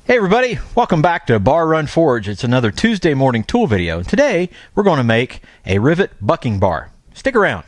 Hey everybody, welcome back to Bar Run Forge. It's another Tuesday morning tool video. Today we're going to make a rivet bucking bar. Stick around.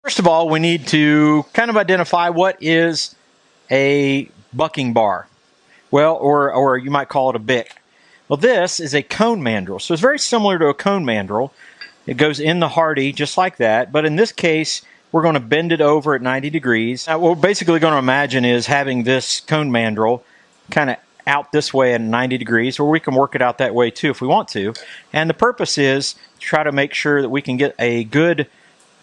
First of all, we need to kind of identify what is a bucking bar. Well, or you might call it a bick. Well, this is a cone mandrel. So it's very similar to a cone mandrel. It goes in the hardy just like that. But in this case, we're going to bend it over at 90 degrees. Now, what we're basically going to imagine is having this cone mandrel kind of out this way at 90 degrees, or we can work it out that way too if we want to. And the purpose is to try to make sure that we can get a good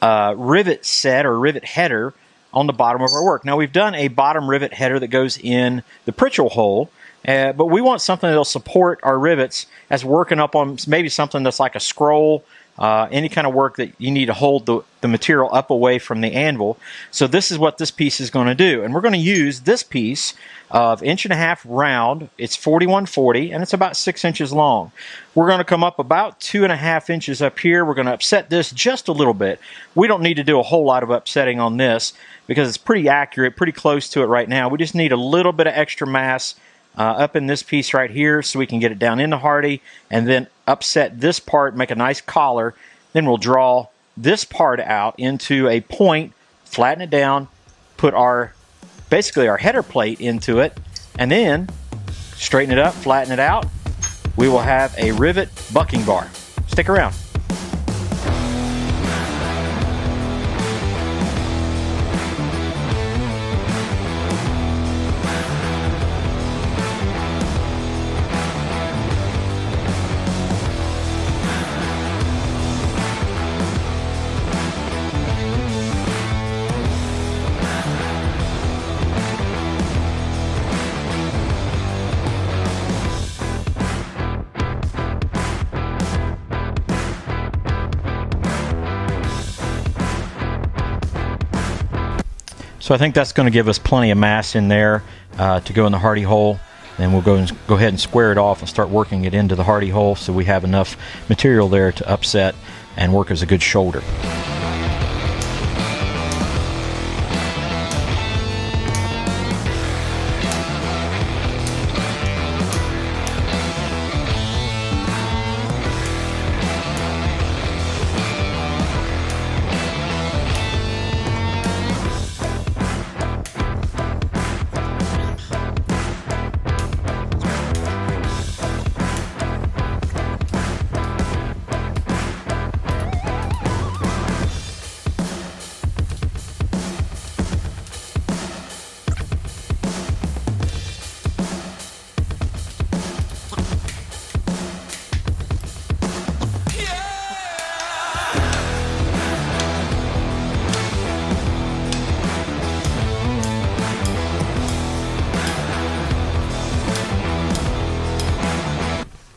rivet set or rivet header on the bottom of our work. Now we've done a bottom rivet header that goes in the pritchel hole, but we want something that'll support our rivets as working up on maybe something that's like a scroll, any kind of work that you need to hold the material up away from the anvil. So this is what this piece is going to do, and we're going to use this piece of 1.5 round. It's 41/40 and it's about 6 inches long. We're going to come up about 2.5 inches up here. We're going to upset this just a little bit. We don't need to do a whole lot of upsetting on this because it's pretty accurate, pretty close to it right now. We just need a little bit of extra mass up in this piece right here so we can get it down in the hardy, and then upset this part, make a nice collar. Then we'll draw this part out into a point, flatten it down, put basically our header plate into it, and then straighten it up, flatten it out. We will have a rivet bucking bar. Stick around. So I think that's going to give us plenty of mass in there to go in the hardy hole. Then we'll go ahead and square it off and start working it into the hardy hole so we have enough material there to upset and work as a good shoulder.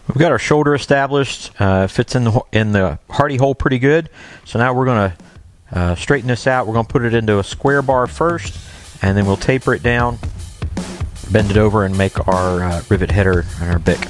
We've got our shoulder established, fits in the hardy hole pretty good. So now we're going to straighten this out. We're going to put it into a square bar first, and then we'll taper it down, bend it over, and make our rivet header and our bick.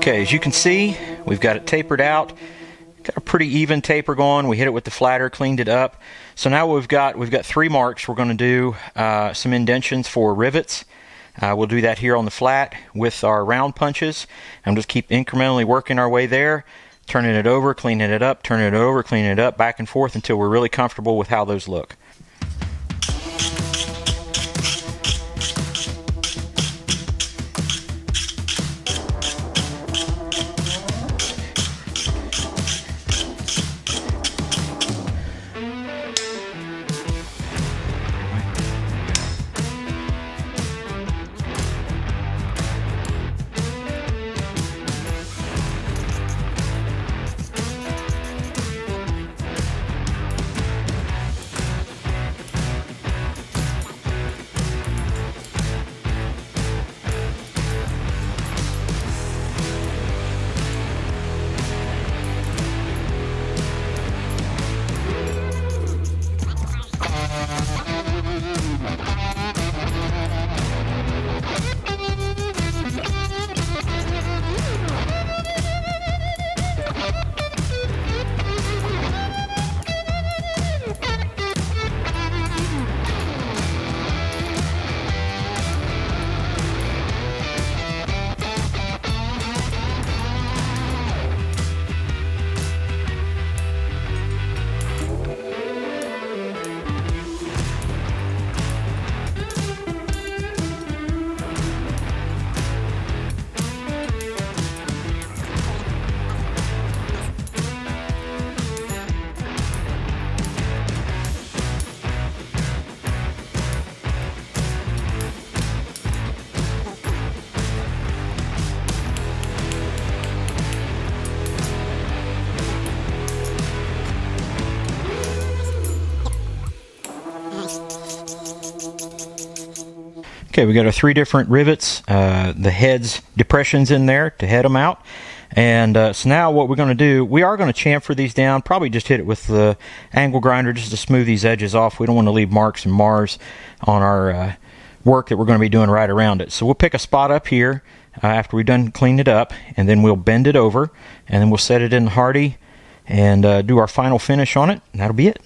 Okay, as you can see, we've got it tapered out. Got a pretty even taper going. We hit it with the flatter, cleaned it up. So now we've got 3 marks. We're going to do some indentions for rivets. We'll do that here on the flat with our round punches, and just keep incrementally working our way there, turning it over, cleaning it up, turning it over, cleaning it up, back and forth until we're really comfortable with how those look. Okay, we got our 3 different rivets, the heads, depressions in there to head them out. And so now what we're going to do, we are going to chamfer these down, probably just hit it with the angle grinder just to smooth these edges off. We don't want to leave marks and mars on our work that we're going to be doing right around it. So we'll pick a spot up here after we've done cleaned it up, and then we'll bend it over, and then we'll set it in hardy and do our final finish on it, and that'll be it.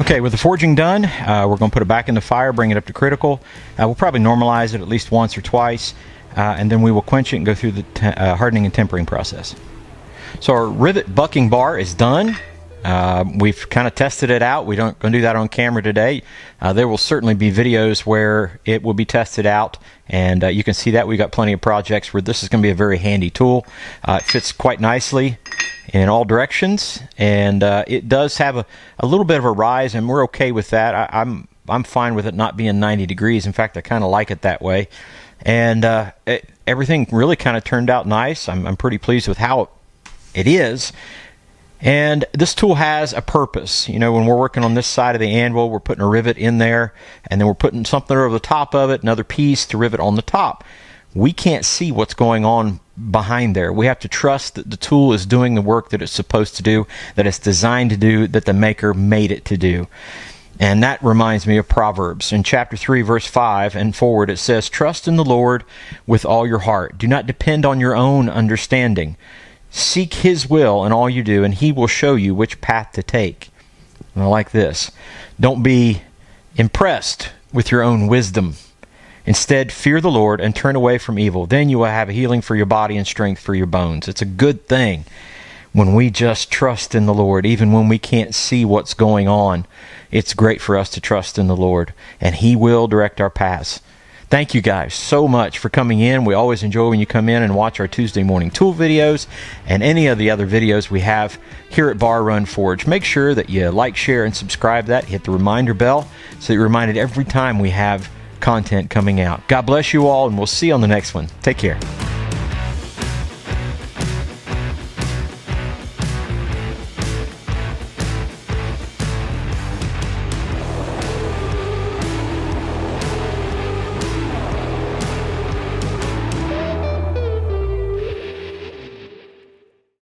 Okay, with the forging done, we're going to put it back in the fire, bring it up to critical. We'll probably normalize it at least once or twice. and then we will quench it and go through the hardening and tempering process. So our rivet bucking bar is done. We've kind of tested it out. We don't going to do that on camera today. There will certainly be videos where it will be tested out, and you can see that. We've got plenty of projects where this is going to be a very handy tool. It fits quite nicely in all directions, and it does have a little bit of a rise, and we're okay with that. I'm fine with it not being 90 degrees. In fact, I kind of like it that way. And everything really kind of turned out nice. I'm pretty pleased with how it is. And this tool has a purpose. You know, when we're working on this side of the anvil, we're putting a rivet in there, and then we're putting something over the top of it, another piece to rivet on the top. We can't see what's going on behind there. We have to trust that the tool is doing the work that it's supposed to do, that it's designed to do, that the maker made it to do. And that reminds me of Proverbs. In chapter 3, verse 5 and forward, it says, "Trust in the Lord with all your heart. Do not depend on your own understanding. Seek His will in all you do, and He will show you which path to take." And I like this. Don't be impressed with your own wisdom. Instead, fear the Lord and turn away from evil. Then you will have healing for your body and strength for your bones. It's a good thing when we just trust in the Lord, even when we can't see what's going on. It's great for us to trust in the Lord, and He will direct our paths. Thank you guys so much for coming in. We always enjoy when you come in and watch our Tuesday morning tool videos and any of the other videos we have here at Bar Run Forge. Make sure that you like, share, and subscribe that. Hit the reminder bell so that you're reminded every time we have content coming out. God bless you all, and we'll see you on the next one. Take care.